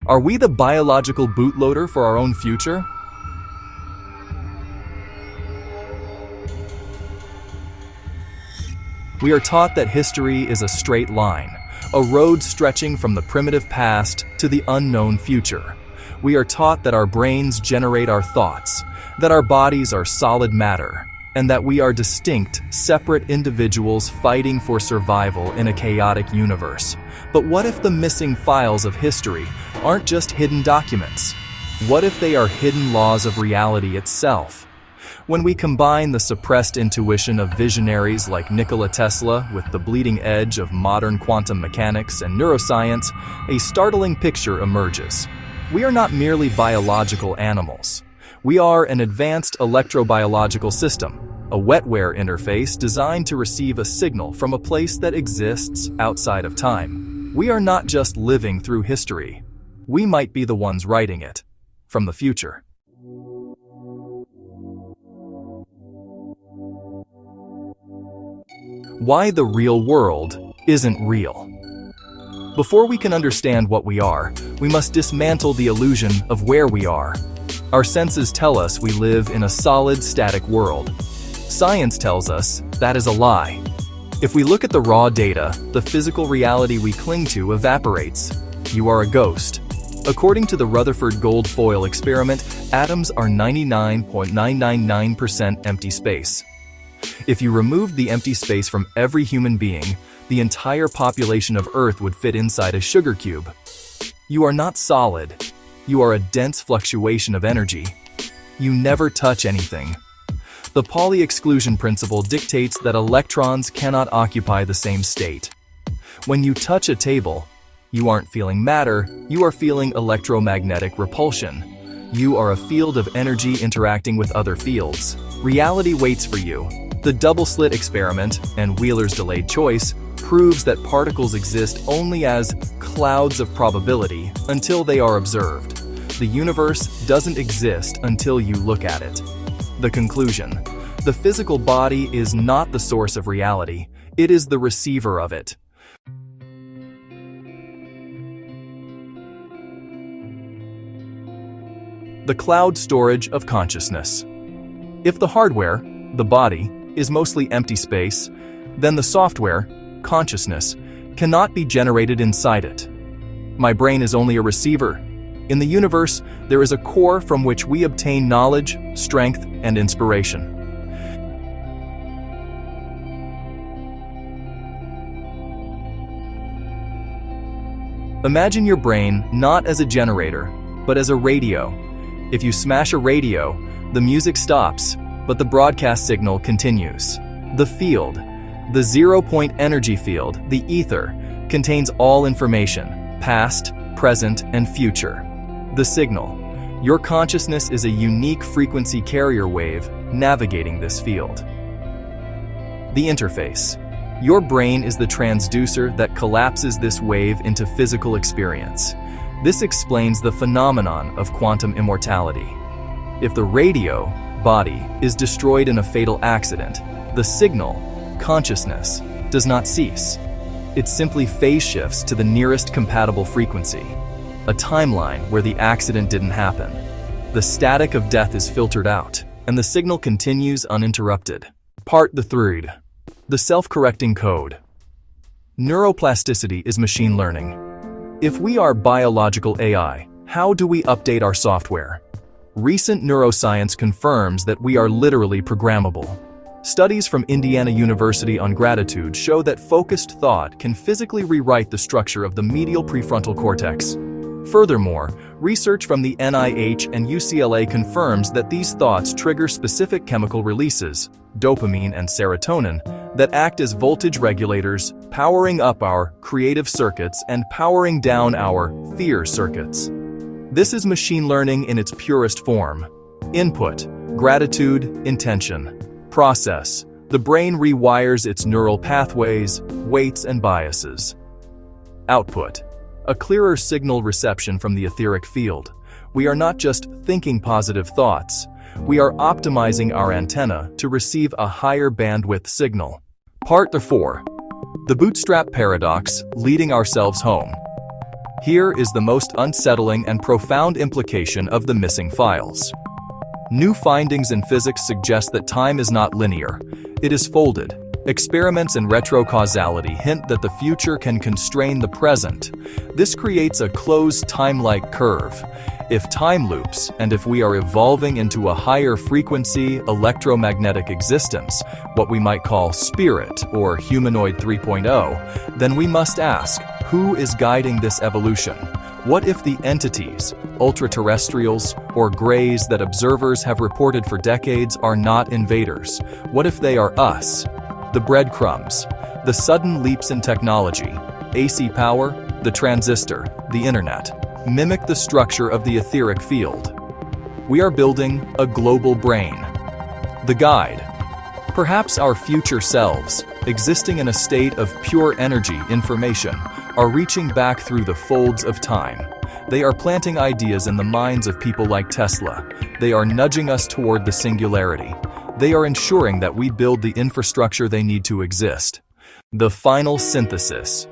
Are we the biological bootloader for our own future? We are taught that history is a straight line, a road stretching from the primitive past to the unknown future. We are taught that our brains generate our thoughts, that our bodies are solid matter, and that we are distinct, separate individuals fighting for survival in a chaotic universe. But what if the missing files of history aren't just hidden documents? What if they are hidden laws of reality itself? When we combine the suppressed intuition of visionaries like Nikola Tesla with the bleeding edge of modern quantum mechanics and neuroscience, a startling picture emerges. We are not merely biological animals. We are an advanced electrobiological system, a wetware interface designed to receive a signal from a place that exists outside of time. We are not just living through history. We might be the ones writing it from the future. Why the real world isn't real. Before we can understand what we are, we must dismantle the illusion of where we are. Our senses tell us we live in a solid, static world. Science tells us that is a lie. If we look at the raw data, the physical reality we cling to evaporates. You are a ghost. According to the Rutherford gold foil experiment, atoms are 99.999% empty space. If you removed the empty space from every human being, the entire population of Earth would fit inside a sugar cube. You are not solid. You are a dense fluctuation of energy. You never touch anything. The Pauli exclusion principle dictates that electrons cannot occupy the same state. When you touch a table, you aren't feeling matter, you are feeling electromagnetic repulsion. You are a field of energy interacting with other fields. Reality waits for you. The double-slit experiment and Wheeler's delayed choice proves that particles exist only as clouds of probability until they are observed. The universe doesn't exist until you look at it. The conclusion: the physical body is not the source of reality, it is the receiver of it. The cloud storage of consciousness. If the hardware, the body, is mostly empty space, then the software, consciousness, cannot be generated inside it. My brain is only a receiver. In the universe, there is a core from which we obtain knowledge, strength, and inspiration. Imagine your brain not as a generator, but as a radio. If you smash a radio, the music stops, but the broadcast signal continues. The field, the zero-point energy field, the ether, contains all information, past, present, and future. The signal, your consciousness is a unique frequency carrier wave navigating this field. The interface, your brain is the transducer that collapses this wave into physical experience. This explains the phenomenon of quantum immortality. If the radio, body, is destroyed in a fatal accident, the signal, consciousness, does not cease. It simply phase shifts to the nearest compatible frequency, a timeline where the accident didn't happen. The static of death is filtered out, and the signal continues uninterrupted. Part the third. The self-correcting code. Neuroplasticity is machine learning. If we are biological AI, how do we update our software? Recent neuroscience confirms that we are literally programmable. Studies from Indiana University on gratitude show that focused thought can physically rewrite the structure of the medial prefrontal cortex. Furthermore, research from the NIH and UCLA confirms that these thoughts trigger specific chemical releases, dopamine and serotonin, that act as voltage regulators, powering up our creative circuits and powering down our fear circuits. This is machine learning in its purest form. Input, gratitude, intention. Process, the brain rewires its neural pathways, weights, and biases. Output, a clearer signal reception from the etheric field. We are not just thinking positive thoughts, we are optimizing our antenna to receive a higher bandwidth signal. Part 4. The bootstrap paradox, leading ourselves home. Here is the most unsettling and profound implication of the missing files. New findings in physics suggest that time is not linear. It is folded. Experiments in retrocausality hint that the future can constrain the present. This creates a closed time-like curve. If time loops, and if we are evolving into a higher frequency electromagnetic existence, what we might call spirit or humanoid 3.0, then we must ask, who is guiding this evolution? What if the entities, ultra-terrestrials, or greys that observers have reported for decades are not invaders? What if they are us? The breadcrumbs, the sudden leaps in technology, AC power, the transistor, the internet, mimic the structure of the etheric field. We are building a global brain. The guide. Perhaps our future selves, existing in a state of pure energy information, are reaching back through the folds of time. They are planting ideas in the minds of people like Tesla. They are nudging us toward the singularity. They are ensuring that we build the infrastructure they need to exist. The final synthesis.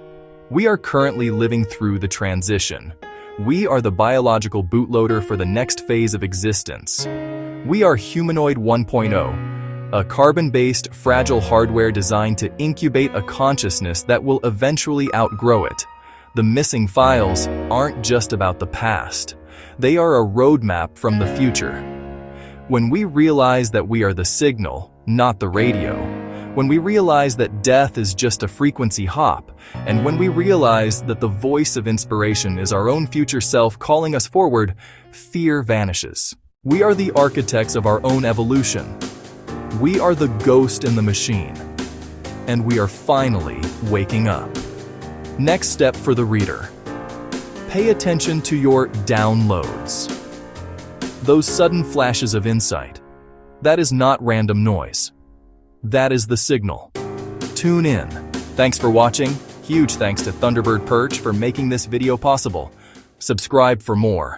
We are currently living through the transition. We are the biological bootloader for the next phase of existence. We are Humanoid 1.0, a carbon-based, fragile hardware designed to incubate a consciousness that will eventually outgrow it. The missing files aren't just about the past. They are a roadmap from the future. When we realize that we are the signal, not the radio, when we realize that death is just a frequency hop, and when we realize that the voice of inspiration is our own future self calling us forward, fear vanishes. We are the architects of our own evolution. We are the ghost in the machine. And we are finally waking up. Next step for the reader. Pay attention to your downloads. Those sudden flashes of insight. That is not random noise. That is the signal. Tune in. Thanks for watching. Huge thanks to Thunderbird Perch for making this video possible. Subscribe for more.